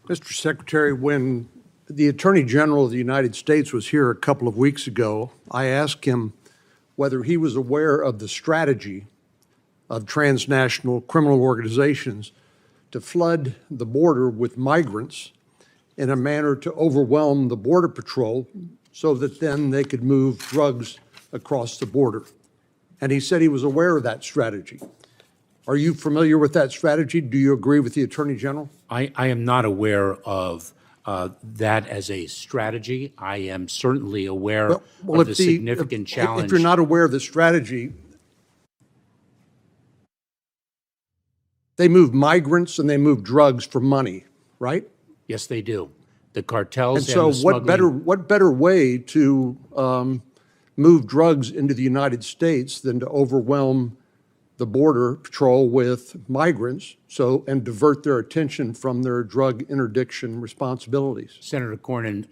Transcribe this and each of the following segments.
Mr. Secretary, when the Attorney General of the United States was here a couple of weeks ago, I asked him whether he was aware of the strategy of transnational criminal organizations to flood the border with migrants in a manner to overwhelm the Border Patrol so that then they could move drugs across the border. And he said he was aware of that strategy. Are you familiar with that strategy? Do you agree with the Attorney General? I am not aware of that as a strategy. I am certainly aware of the significant challenge. If you're not aware of the strategy, they move migrants and they move drugs for money, right? Yes, they do. The cartels and so the smuggling. what better way to move drugs into the United States than to overwhelm the Border Patrol with migrants and divert their attention from their drug interdiction responsibilities? Senator Cornyn,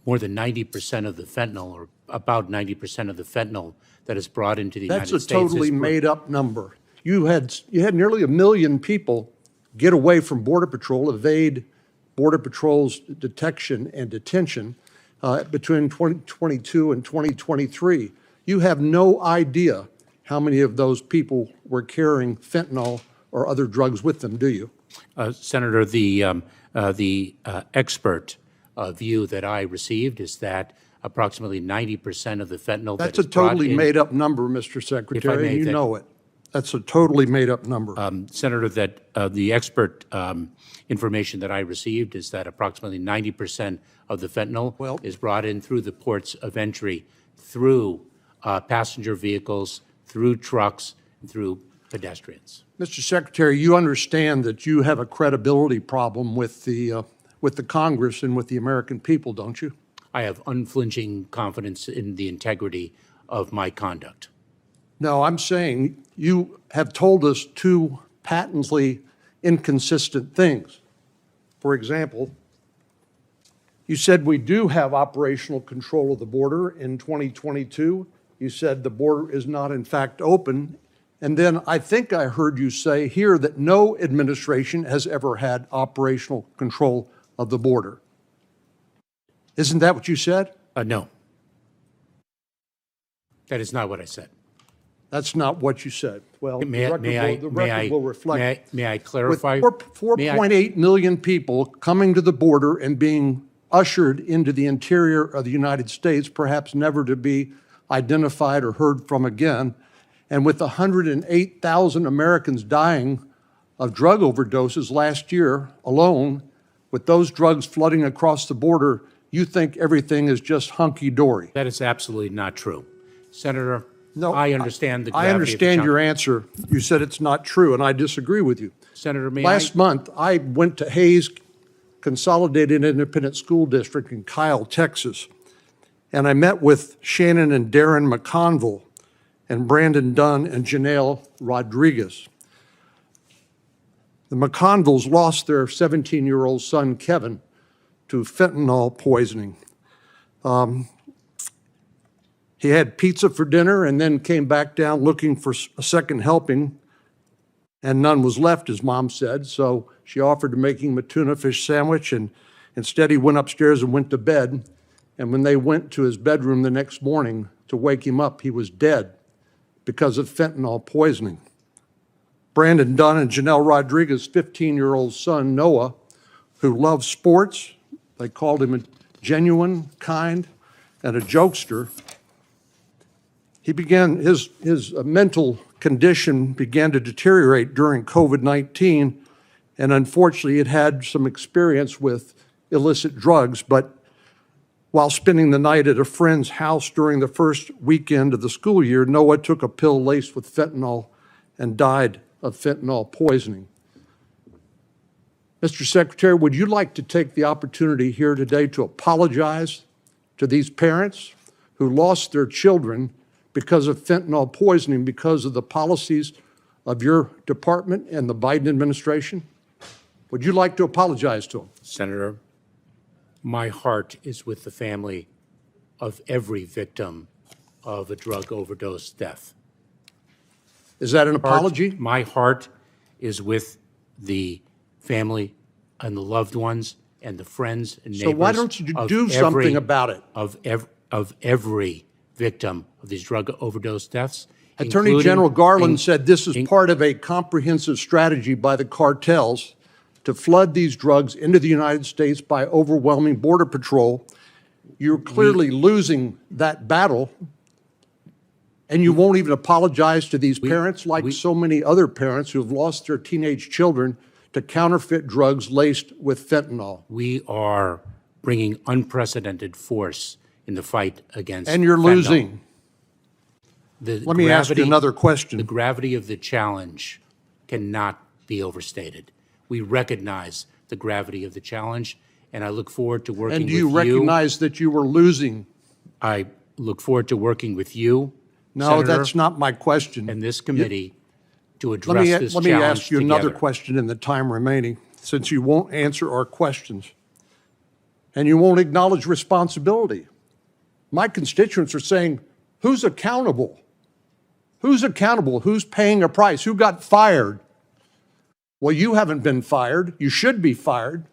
more than 90% of the fentanyl, or about 90% of the fentanyl that is brought into the United States. That's a totally made-up number. You had nearly 1 million people get away from Border Patrol, evade Border Patrol's detection and detention between 2022 and 2023. You have no idea how many of those people were carrying fentanyl or other drugs with them, do you? Senator, the expert view that I received is that approximately 90% of the fentanyl That's a totally made-up number, Mr. Secretary, and you know it. That's a totally made-up number. Senator, that the expert information that I received is that approximately 90% of the fentanyl is brought in through the ports of entry, through passenger vehicles, through trucks, and through pedestrians. Mr. Secretary, you understand that you have a credibility problem with the Congress and with the American people, don't you? I have unflinching confidence in the integrity of my conduct. No, I'm saying you have told us two patently inconsistent things. For example, you said we do have operational control of the border in 2022. You said the border is not in fact open. And then I think I heard you say here that no administration has ever had operational control of the border. Isn't that what you said? No. That is not what I said. That's not what you said. Well, May the record will reflect. May I clarify? With 4.8 million people coming to the border and being ushered into the interior of the United States, perhaps never to be identified or heard from again, and with 108,000 Americans dying of drug overdoses last year alone, with those drugs flooding across the border, you think everything is just hunky-dory. That is absolutely not true. Senator, no, I understand the gravity I understand your answer. You said it's not true, and I disagree with you. Senator, Last month, I went to Hayes Consolidated Independent School District in Kyle, Texas, and I met with Shannon and Darren McConville and Brandon Dunn and Janelle Rodriguez. The McConvilles lost their 17-year-old son, Kevin, to fentanyl poisoning. He had pizza for dinner and then came back down looking for a second helping, and none was left, his mom said. So she offered to make him a tuna fish sandwich, and instead he went upstairs and went to bed. And when they went to his bedroom the next morning to wake him up, he was dead because of fentanyl poisoning. Brandon Dunn and Janelle Rodriguez's 15-year-old son, Noah, who loved sports, they called him a genuine, kind, and a jokester. He began, his mental condition began to deteriorate during COVID-19, and unfortunately it had some experience with illicit drugs, but while spending the night at a friend's house during the first weekend of the school year, Noah took a pill laced with fentanyl and died of fentanyl poisoning. Mr. Secretary, would you like to take the opportunity here today to apologize to these parents who lost their children because of fentanyl poisoning because of the policies of your department and the Biden administration? Would you like to apologize to them? Senator, my heart is with the family of every victim of a drug overdose death. Is that an apology? My heart is with the family and the loved ones and the friends and neighbors. So why don't you of do something about it? Of every victim of these drug overdose deaths. Attorney including- General Garland in- said this is part of a comprehensive strategy by the cartels to flood these drugs into the United States by overwhelming Border Patrol. You're clearly losing that battle, and you won't even apologize to these parents like so many other parents who have lost their teenage children to counterfeit drugs laced with fentanyl. We are bringing unprecedented force in the fight against And you're fentanyl. losing. The Let me ask you another question. The gravity of the challenge cannot be overstated. We recognize the gravity of the challenge, and I look forward to working And with do you. you recognize that you were losing? I look forward to working with you, No, Senator, that's not my question. and this committee to Let address this me challenge ask you another together. question in the time remaining, since you won't answer our questions. And you won't acknowledge responsibility. My constituents are saying, who's accountable? Who's accountable? Who's paying a price? Who got fired? Well, you haven't been fired. You should be fired,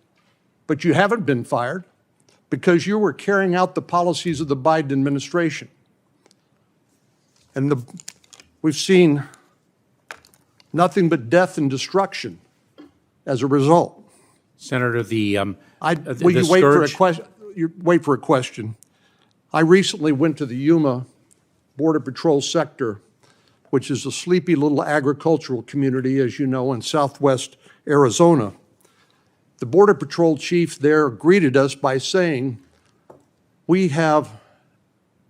but you haven't been fired because you were carrying out the policies of the Biden administration. And we've seen nothing but death and destruction as a result. Senator, Will you wait for a question? Wait for a question. I recently went to the Yuma Border Patrol sector, which is a sleepy little agricultural community, as you know, in southwest Arizona. The Border Patrol chief there greeted us by saying, we have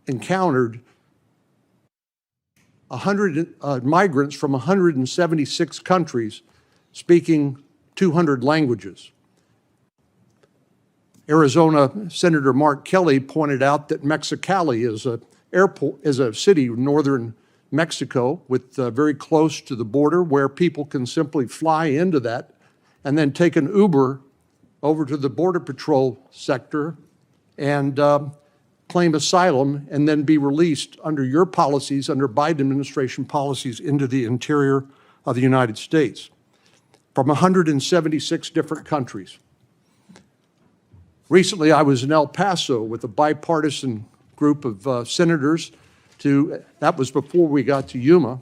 encountered 100 migrants from 176 countries speaking 200 languages. Arizona Senator Mark Kelly pointed out that Mexicali is a city in northern Mexico with very close to the border where people can simply fly into that and then take an Uber over to the Border Patrol sector and claim asylum and then be released under your policies, under Biden administration policies, into the interior of the United States from 176 different countries. Recently, I was in El Paso with a bipartisan group of senators that was before we got to Yuma.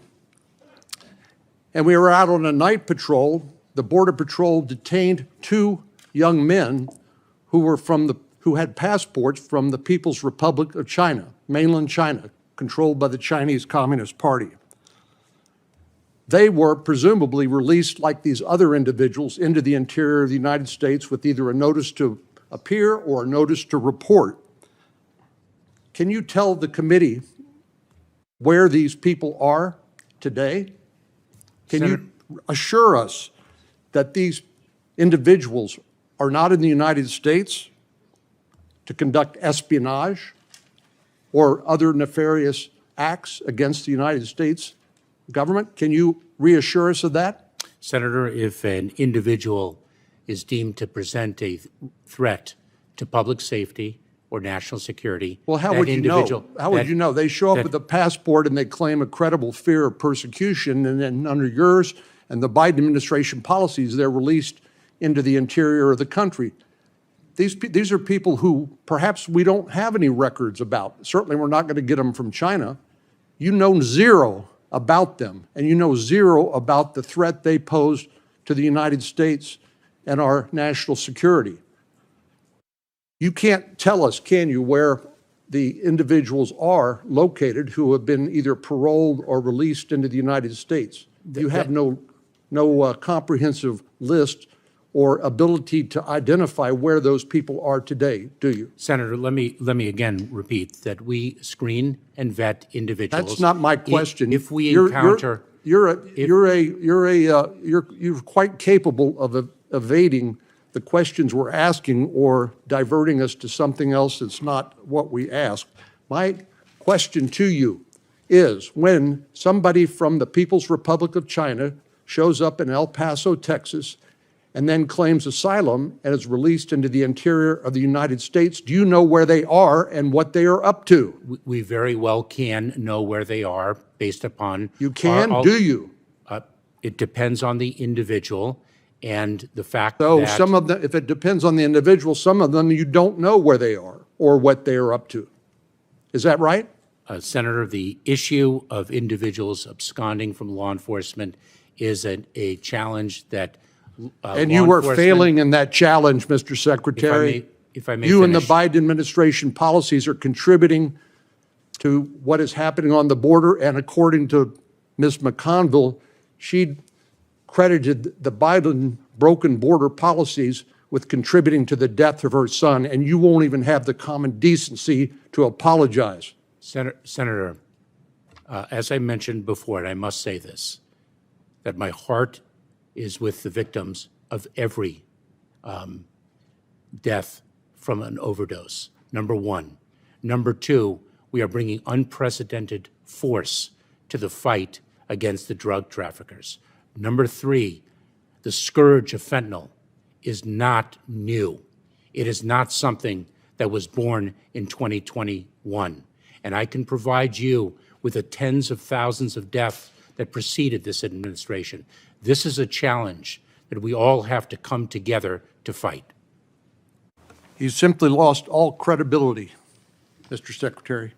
And we were out on a night patrol. The Border Patrol detained 2 young men who had passports from the People's Republic of China, mainland China, controlled by the Chinese Communist Party. They were presumably released like these other individuals into the interior of the United States with either a notice to appear or a notice to report. Can you tell the committee where these people are today? Can you assure us that these individuals are not in the United States to conduct espionage or other nefarious acts against the United States government? Can you reassure us of that? Senator, if an individual is deemed to present a threat to public safety or national security, Well, how that would you know? individual- How would that- you know? They show up that- with a passport and they claim a credible fear of persecution, and then under yours and the Biden administration policies, they're released into the interior of the country. These are people who perhaps we don't have any records about. Certainly, we're not going to get them from China. You know zero about them, and you know zero about the threat they pose to the United States and our national security. You can't tell us, can you, where the individuals are located who have been either paroled or released into the United States. You have no comprehensive list or ability to identify where those people are today, do you? Senator, let me again repeat that we screen and vet individuals. That's not my question. If we You're quite capable of evading the questions we're asking or diverting us to something else that's not what we asked. My question to you is, when somebody from the People's Republic of China shows up in El Paso, Texas, and then claims asylum and is released into the interior of the United States, do you know where they are and what they are up to? We very well can know where they are based upon. You can, do you? It depends on the individual, And the fact So that some of them, if it depends on the individual, some of them you don't know where they are or what they are up to. Is that right? Senator, the issue of individuals absconding from law enforcement is a challenge that And law you were enforcement- failing in that challenge, Mr. Secretary. If I may You and the finish. Biden administration policies are contributing to what is happening on the border, and according to Ms. McConville, she credited the Biden broken border policies with contributing to the death of her son, and you won't even have the common decency to apologize. Senator, as I mentioned before, and I must say this, that my heart is with the victims of every death from an overdose, number one. Number two, we are bringing unprecedented force to the fight against the drug traffickers. Number three, the scourge of fentanyl is not new. It is not something that was born in 2021. And I can provide you with the tens of thousands of deaths that preceded this administration. This is a challenge that we all have to come together to fight. You simply lost all credibility, Mr. Secretary.